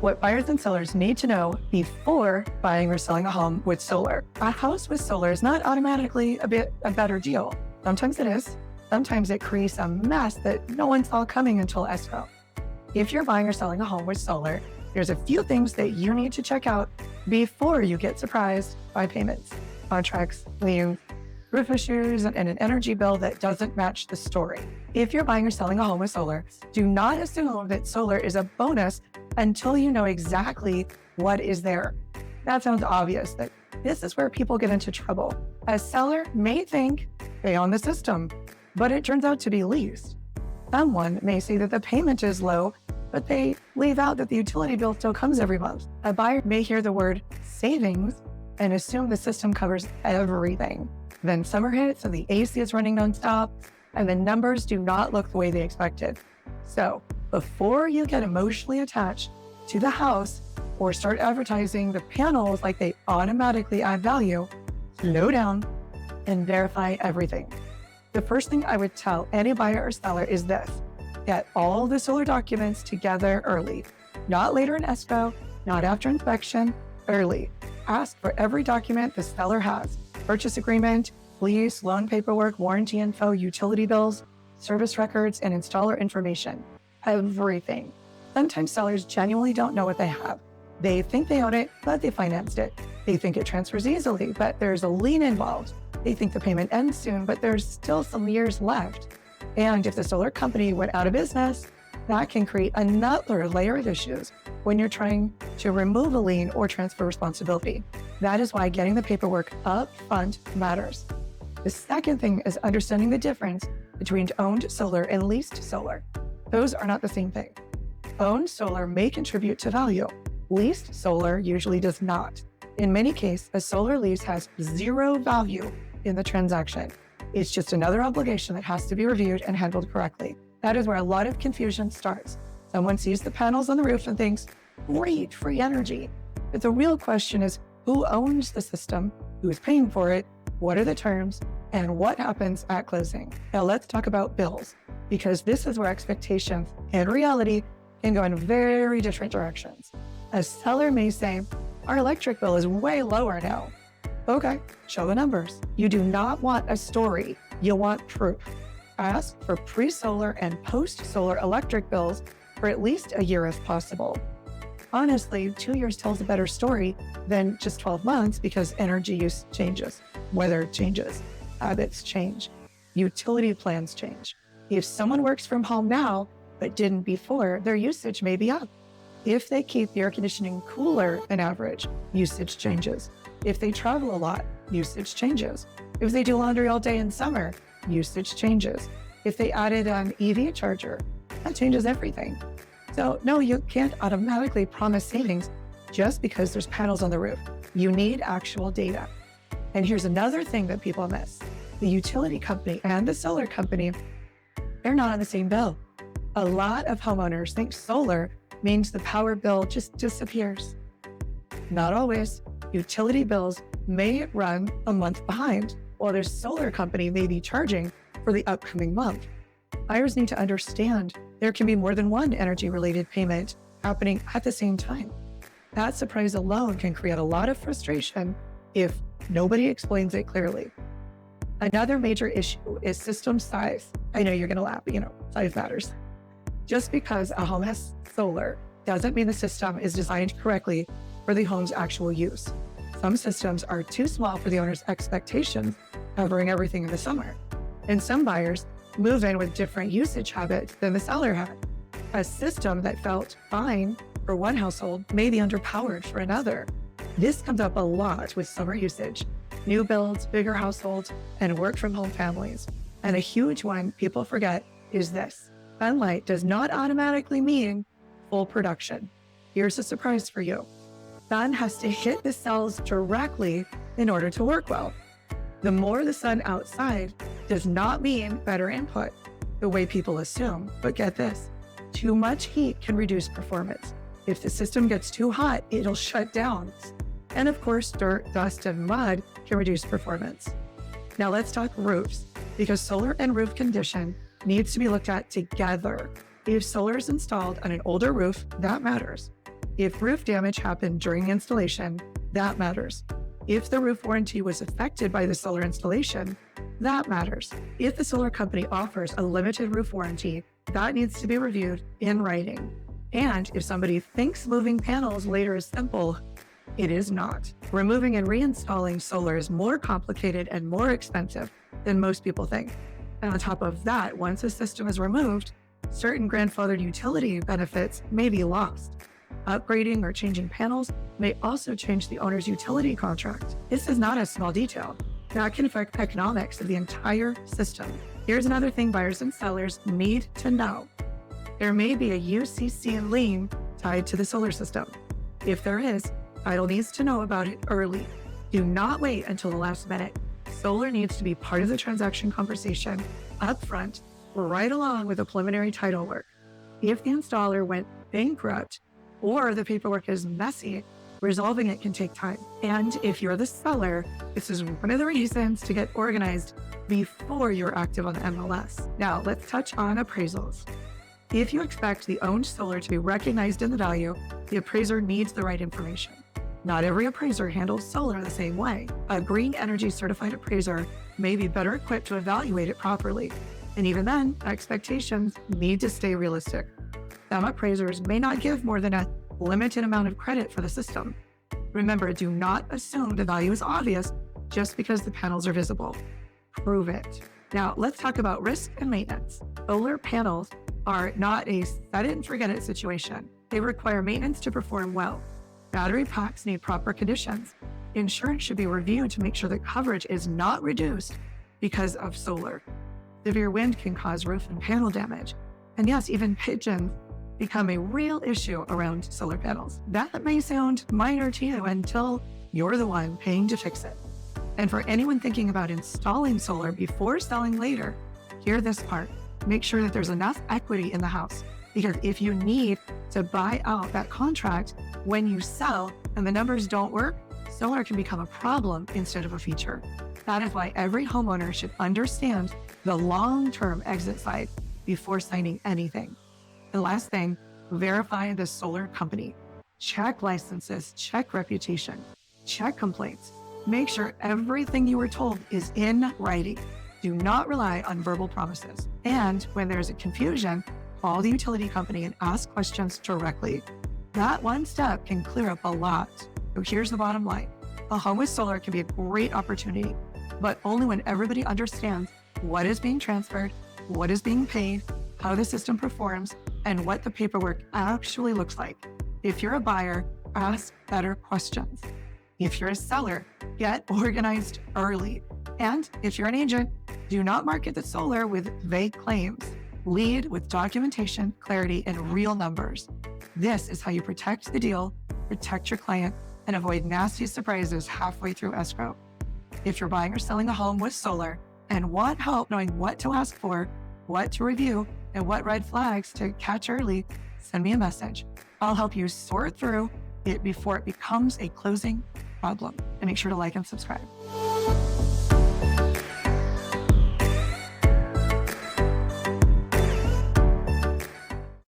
What buyers and sellers need to know before buying or selling a home with solar. A house with solar is not automatically a better deal. Sometimes it is. Sometimes it creates a mess that no one saw coming until escrow. If you're buying or selling a home with solar, there's a few things that you need to check out before you get surprised by payments, contracts, liens, roof issues, and an energy bill that doesn't match the story. If you're buying or selling a home with solar, do not assume that solar is a bonus until you know exactly what is there. That sounds obvious, that this is where people get into trouble. A seller may think they own the system, but it turns out to be leased. Someone may say that the payment is low, but they leave out that the utility bill still comes every month. A buyer may hear the word savings and assume the system covers everything. Then summer hits and the AC is running nonstop, and the numbers do not look the way they expected. So before you get emotionally attached to the house or start advertising the panels like they automatically add value, slow down and verify everything. The first thing I would tell any buyer or seller is this: get all the solar documents together early, not later in escrow, not after inspection, early. Ask for every document the seller has: purchase agreement, lease, loan paperwork, warranty info, utility bills, service records, and installer information. Everything. Sometimes sellers genuinely don't know what they have. They think they own it, but they financed it. They think it transfers easily, but there's a lien involved. They think the payment ends soon, but there's still some years left. And if the solar company went out of business, that can create another layer of issues when you're trying to remove a lien or transfer responsibility. That is why getting the paperwork up front matters. The second thing is understanding the difference between owned solar and leased solar. Those are not the same thing. Owned solar may contribute to value. Leased solar usually does not. In many cases, a solar lease has zero value in the transaction. It's just another obligation that has to be reviewed and handled correctly. That is where a lot of confusion starts. Someone sees the panels on the roof and thinks, great, free energy. But the real question is, who owns the system? Who is paying for it? What are the terms? And what happens at closing? Now let's talk about bills, because this is where expectations and reality can go in very different directions. A seller may say, our electric bill is way lower now. Okay, show the numbers. You do not want a story, you want proof. Ask for pre-solar and post-solar electric bills for at least a year if possible. Honestly, 2 years tells a better story than just 12 months because energy use changes, weather changes, habits change, utility plans change. If someone works from home now but didn't before, their usage may be up. If they keep the air conditioning cooler than average, usage changes. If they travel a lot, usage changes. If they do laundry all day in summer, usage changes. If they added an EV charger, that changes everything. So no, you can't automatically promise savings just because there's panels on the roof. You need actual data. And here's another thing that people miss. The utility company and the solar company, they're not on the same bill. A lot of homeowners think solar means the power bill just disappears. Not always. Utility bills may run a month behind, while their solar company may be charging for the upcoming month. Buyers need to understand there can be more than one energy-related payment happening at the same time. That surprise alone can create a lot of frustration if nobody explains it clearly. Another major issue is system size. I know you're going to laugh, but size matters. Just because a home has solar doesn't mean the system is designed correctly for the home's actual use. Some systems are too small for the owner's expectations, covering everything in the summer. And some buyers move in with different usage habits than the seller had. A system that felt fine for one household may be underpowered for another. This comes up a lot with summer usage, new builds, bigger households, and work from home families. And a huge one people forget is this: sunlight does not automatically mean full production. Here's a surprise for you. Sun has to hit the cells directly in order to work well. The more the sun outside does not mean better input, the way people assume. But get this, too much heat can reduce performance. If the system gets too hot, it'll shut down. And of course, dirt, dust, and mud can reduce performance. Now let's talk roofs, because solar and roof condition needs to be looked at together. If solar is installed on an older roof, that matters. If roof damage happened during installation, that matters. If the roof warranty was affected by the solar installation, that matters. If the solar company offers a limited roof warranty, that needs to be reviewed in writing. And if somebody thinks moving panels later is simple, it is not. Removing and reinstalling solar is more complicated and more expensive than most people think. And on top of that, once a system is removed, certain grandfathered utility benefits may be lost. Upgrading or changing panels may also change the owner's utility contract. This is not a small detail. That can affect economics of the entire system. Here's another thing buyers and sellers need to know. There may be a UCC lien tied to the solar system. If there is, title needs to know about it early. Do not wait until the last minute. Solar needs to be part of the transaction conversation upfront, right along with the preliminary title work. If the installer went bankrupt or the paperwork is messy, resolving it can take time. And if you're the seller, this is one of the reasons to get organized before you're active on the MLS. Now, let's touch on appraisals. If you expect the owned solar to be recognized in the value, the appraiser needs the right information. Not every appraiser handles solar the same way. A green energy certified appraiser may be better equipped to evaluate it properly. And even then, expectations need to stay realistic. Some appraisers may not give more than a limited amount of credit for the system. Remember, do not assume the value is obvious just because the panels are visible. Prove it. Now, let's talk about risk and maintenance. Solar panels are not a set it and forget it situation. They require maintenance to perform well. Battery packs need proper conditions. Insurance should be reviewed to make sure that coverage is not reduced because of solar. Severe wind can cause roof and panel damage. And yes, even pigeons become a real issue around solar panels. That may sound minor to you until you're the one paying to fix it. And for anyone thinking about installing solar before selling later, hear this part. Make sure that there's enough equity in the house, because if you need to buy out that contract when you sell and the numbers don't work, solar can become a problem instead of a feature. That is why every homeowner should understand the long-term exit side before signing anything. The last thing, verify the solar company. Check licenses, check reputation, check complaints. Make sure everything you were told is in writing. Do not rely on verbal promises. And when there's a confusion, call the utility company and ask questions directly. That one step can clear up a lot. So here's the bottom line. A home with solar can be a great opportunity, but only when everybody understands what is being transferred, what is being paid, how the system performs, and what the paperwork actually looks like. If you're a buyer, ask better questions. If you're a seller, get organized early. And if you're an agent, do not market the solar with vague claims. Lead with documentation, clarity, and real numbers. This is how you protect the deal, protect your client, and avoid nasty surprises halfway through escrow. If you're buying or selling a home with solar and want help knowing what to ask for, what to review, and what red flags to catch early, send me a message. I'll help you sort through it before it becomes a closing problem. And make sure to like and subscribe.